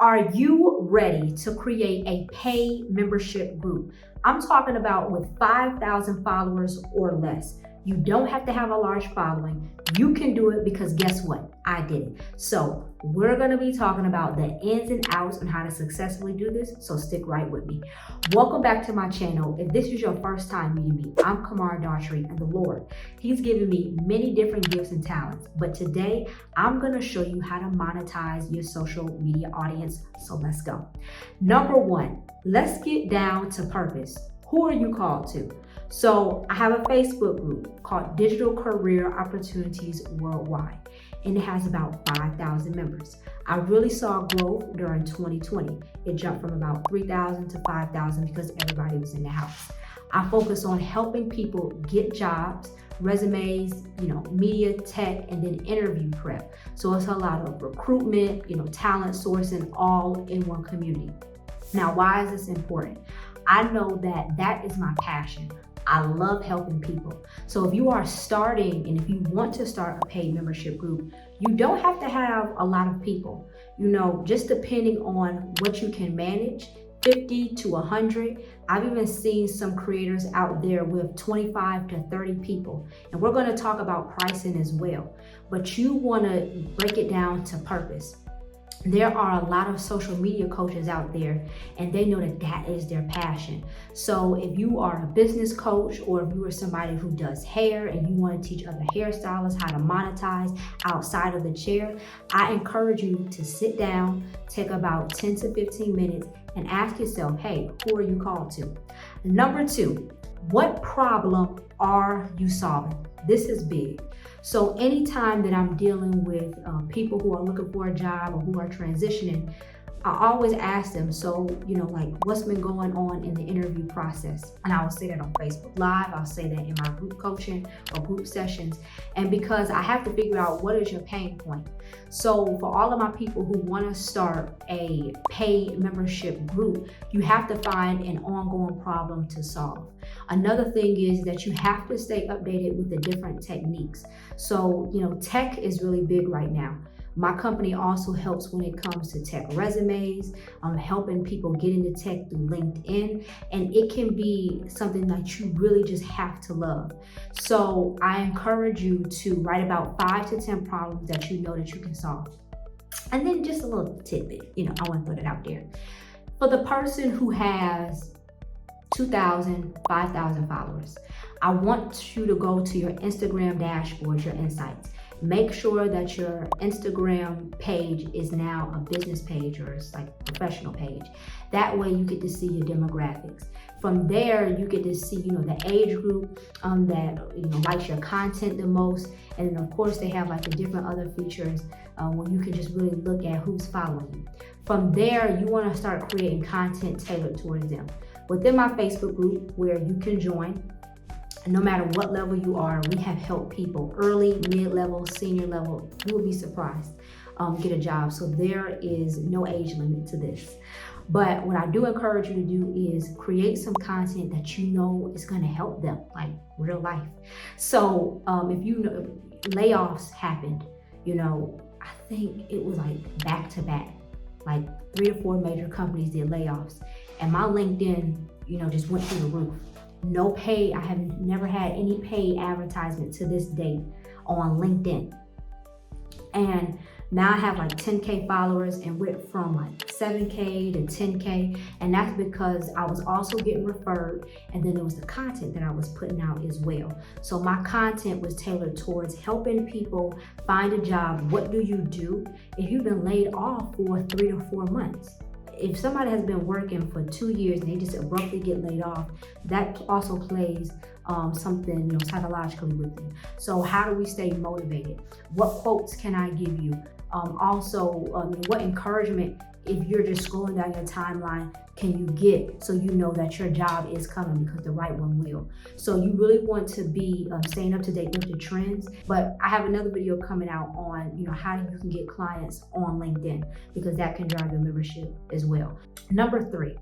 Are you ready to create a paid membership group? I'm talking about with 5,000 followers or less. You don't have to have a large following. You can do it because guess what? I did it. So we're going to be talking about the ins and outs on how to successfully do this. So stick right with me. Welcome back to my channel. If this is your first time meeting me, I'm Kamar Daughtry, and the Lord, He's given me many different gifts and talents. But today I'm going to show you how to monetize your social media audience. So let's go. Number one, let's get down to purpose. Who are you called to? So I have a Facebook group called Digital Career Opportunities Worldwide, and it has about 5,000 members. I really saw growth during 2020. It jumped from about 3,000 to 5,000 because everybody was in the house. I focus on helping people get jobs, resumes, media, tech, and then interview prep. So it's a lot of recruitment, talent sourcing all in one community. Now, why is this important? I know that is my passion. I love helping people. So if you are starting and if you want to start a paid membership group, you don't have to have a lot of people. Just depending on what you can manage, 50 to 100. I've even seen some creators out there with 25 to 30 people. And we're going to talk about pricing as well. But you want to break it down to purpose. There are a lot of social media coaches out there, and they know that is their passion. So if you are a business coach, or if you are somebody who does hair and you want to teach other hairstylists how to monetize outside of the chair, I encourage you to sit down, take about 10 to 15 minutes and ask yourself, hey, who are you called to? Number two, what problem are you solving? This is big. So anytime that I'm dealing with people who are looking for a job or who are transitioning, I always ask them, what's been going on in the interview process? And I will say that on Facebook Live, I'll say that in my group coaching or group sessions. And because I have to figure out what is your pain point. So for all of my people who want to start a paid membership group, you have to find an ongoing problem to solve. Another thing is that you have to stay updated with the different techniques. So, tech is really big right now. My company also helps when it comes to tech resumes, helping people get into tech through LinkedIn, and it can be something that you really just have to love. So I encourage you to write about 5 to 10 problems that you know that you can solve. And then just a little tidbit, I want to put it out there. For the person who has 2,000, 5,000 followers, I want you to go to your Instagram dashboard, your insights. Make sure that your Instagram page is now a business page or it's like a professional page. That way you get to see your demographics. From there, you get to see, the age group that, likes your content the most. And then of course they have like the different other features where you can just really look at who's following you. From there, you want to start creating content tailored towards them. Within my Facebook group, where you can join, no matter what level you are, we have helped people early, mid-level, senior level. You will be surprised get a job. So there is no age limit to this. But what I do encourage you to do is create some content that you know is going to help them, like real life. So if layoffs happened, I think it was like back to back, like 3 to 4 major companies did layoffs, and my LinkedIn, just went through the roof. No pay. I have never had any paid advertisement to this date on LinkedIn. And now I have like 10K followers and went from like 7K to 10K. And that's because I was also getting referred. And then there was the content that I was putting out as well. So my content was tailored towards helping people find a job. What do you do if you've been laid off for 3 to 4 months? If somebody has been working for 2 years and they just abruptly get laid off, that also plays something psychologically with you. So how do we stay motivated? What quotes can I give you? What encouragement, if you're just scrolling down your timeline, can you get so you know that your job is coming, because the right one will. So you really want to be staying up to date with the trends. But I have another video coming out on how you can get clients on LinkedIn, because that can drive your membership as well. Number 3,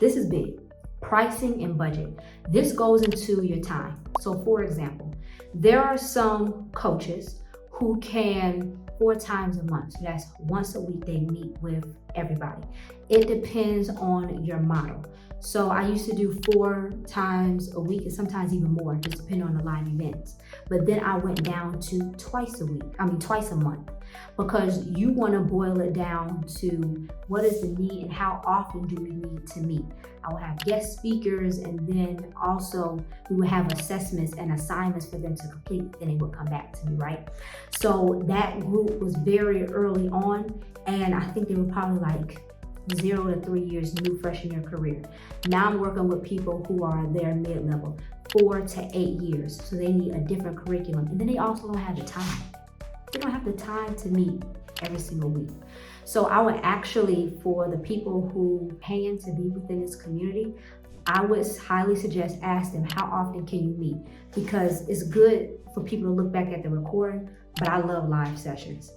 this is big. Pricing and budget. This goes into your time. So for example, there are some coaches who can 4 times a month, so that's once a week, they meet with everybody. It depends on your model. So I used to do 4 times a week and sometimes even more, just depending on the live events. But then I went down to twice a month, because you want to boil it down to what is the need and how often do we need to meet. I will have guest speakers, and then also we would have assessments and assignments for them to complete. Then they would come back to me, right? So that group was very early on, and I think they were probably like 0 to 3 years new, fresh in your career. Now I'm working with people who are there mid-level, 4 to 8 years. So they need a different curriculum. And then they also don't have the time. They don't have the time to meet every single week. So I would actually, for the people who paying to be within this community, I would highly suggest ask them, how often can you meet? Because it's good for people to look back at the recording, but I love live sessions.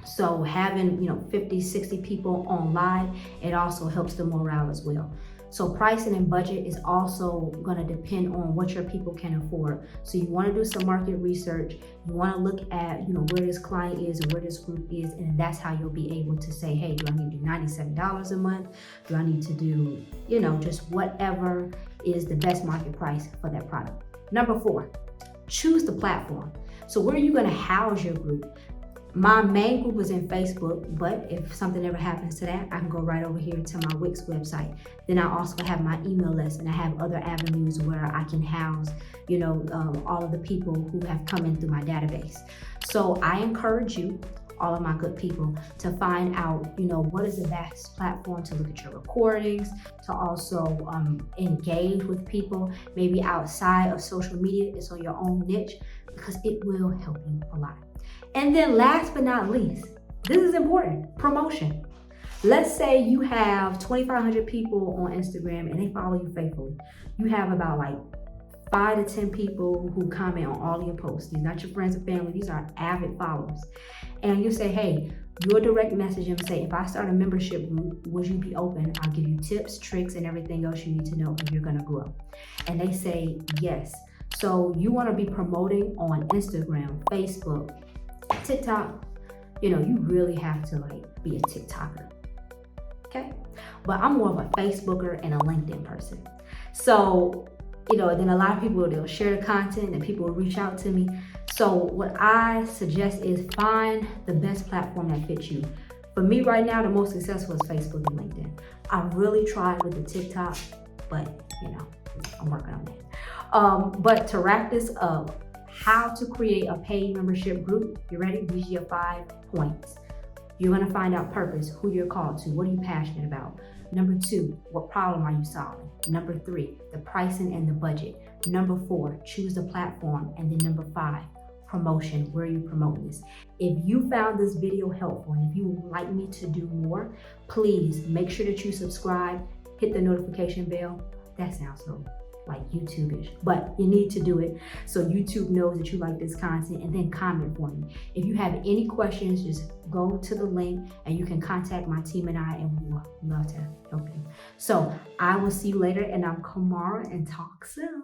So having 50, 60 people on live, it also helps the morale as well. So pricing and budget is also going to depend on what your people can afford. So you want to do some market research. You want to look at where this client is and where this group is, and that's how you'll be able to say, hey, do I need to do $97 a month? Do I need to do just whatever is the best market price for that product? Number 4, choose the platform. So where are you going to house your group? My main group is in Facebook, but if something ever happens to that, I can go right over here to my Wix website. Then I also have my email list, and I have other avenues where I can house, all of the people who have come in through my database. So I encourage you, all of my good people, to find out, what is the best platform to look at your recordings, to also engage with people, maybe outside of social media. It's on your own niche, because it will help you a lot. And then last but not least, this is important, promotion. Let's say you have 2,500 people on Instagram and they follow you faithfully. You have about like 5 to 10 people who comment on all your posts. These are not your friends and family, these are avid followers. And you say, hey, you'll direct message them and say, if I start a membership group, would you be open? I'll give you tips, tricks, and everything else you need to know if you're gonna grow. And they say yes. So you wanna be promoting on Instagram, Facebook, TikTok. You really have to be a TikToker, okay? But I'm more of a Facebooker and a LinkedIn person. So, then a lot of people, they'll share the content and people will reach out to me. So what I suggest is find the best platform that fits you. For me right now, the most successful is Facebook and LinkedIn. I really tried with the TikTok, but I'm working on that. But to wrap this up, how to create a paid membership group. You ready? These are your 5 points. You're going to find out purpose, who you're called to, what are you passionate about. Number 2, what problem are you solving? Number 3, the pricing and the budget. Number 4, choose the platform. And then number 5, promotion. Where are you promoting this? If you found this video helpful and if you would like me to do more, please make sure that you subscribe, hit the notification bell. That sounds so like YouTube-ish, but you need to do it so YouTube knows that you like this content, and then comment for me. If you have any questions, just go to the link and you can contact my team and I, and we will love to help you. So I will see you later, and I'm Kamara, and talk soon.